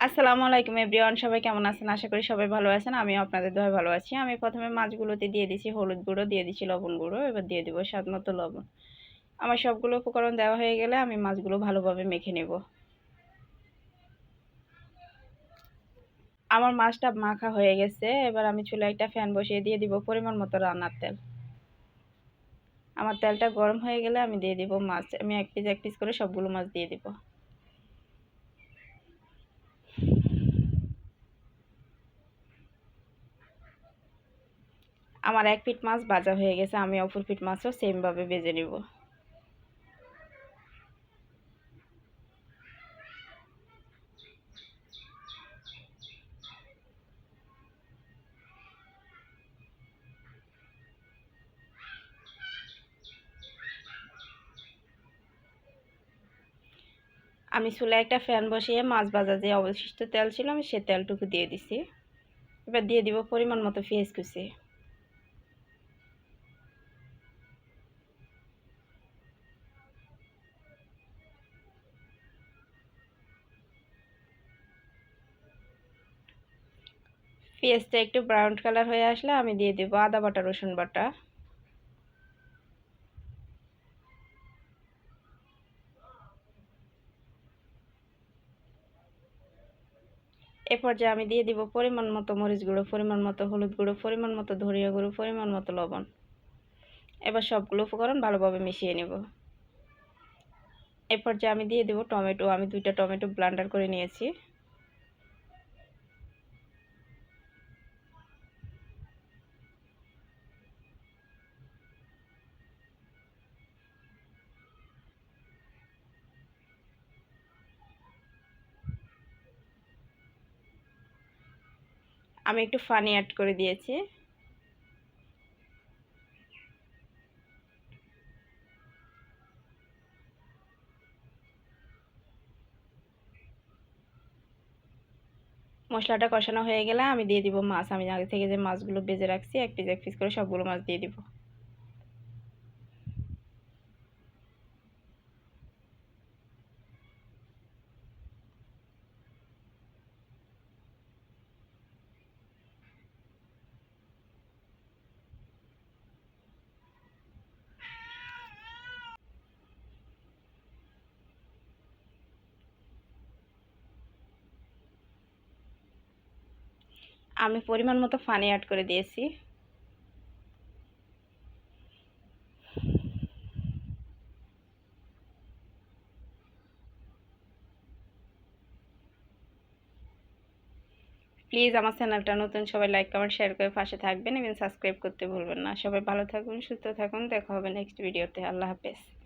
আসসালামু আলাইকুম এভরিওয়ান, সবাই কেমন আছেন? আশা করি সবাই ভালো আছেন। আমিও আপনাদের দোয়ায় ভালো আছি। আমি প্রথমে মাছগুলোতে দিয়ে দিচ্ছি হলুদ গুঁড়ো, দিয়ে দিচ্ছি লবণ গুঁড়ো, এবার দিয়ে দিব স্বাদ মতো লবণ। আমার সবগুলো উপকরণ দেওয়া হয়ে গেলে আমি মাছগুলো ভালোভাবে মেখে নেব। আমার মাছটা মাখা হয়ে গেছে। এবার আমি চুলায় একটা ফ্যান বসিয়ে দিয়ে দিব পরিমাণ মতো রান্নার তেল। আমার তেলটা গরম হয়ে গেলে আমি দিয়ে দিব মাছ। আমি এক পিস করে সবগুলো মাছ দিয়ে দিব। আমার এক পিঠ মাছ ভাজা হয়ে গেছে, আমি অপর পিঠ মাছও সেমভাবে ভেজে নেব। আমি চুলায় একটা ফ্যান বসিয়ে মাছ ভাজা যে অবশিষ্ট তেল ছিল আমি সে তেলটুকু দিয়ে দিছি। এবার দিয়ে দিব পরিমাণ মতো পেঁয়াজ কুচি। পেঁয়াজটা একটু ব্রাউন কালার হয়ে আসলে আমি দিয়ে দেব আদা বাটা, রসুন বাটা। এ পর্যায়ে আমি দিয়ে দিব পরিমাণ মতো মরিচ গুঁড়ো, পরিমাণ মতো হলুদ গুঁড়ো, পরিমাণ মতো ধনিয়া গুঁড়ো, পরিমাণ মতো লবণ। এবার সবগুলো উপকরণ ভালোভাবে মিশিয়ে নেব। এ পর্যায়ে আমি দিয়ে দেব টমেটো। আমি 2টা টমেটো ব্লেন্ডার করে নিয়েছি। আমি একটু পানি অ্যাড করে দিয়েছি। মশলাটা কষানো হয়ে গেলে আমি দিয়ে দিব মাছ। আমি আগে থেকে যে মাছগুলো ভেজে রাখছি এক পিস করে সবগুলো মাছ দিয়ে দিব। আমি পরিমাণ মতো পানি অ্যাড করে দিয়েছি। প্লিজ আমার চ্যানেলটা নতুন, সবাই লাইক কমেন্ট শেয়ার করে পাশে থাকবেন এবং সাবস্ক্রাইব করতে ভুলবেন না। সবাই ভালো থাকুন, সুস্থ থাকুন। দেখা হবে নেক্সট ভিডিওতে। আল্লাহ হাফেজ।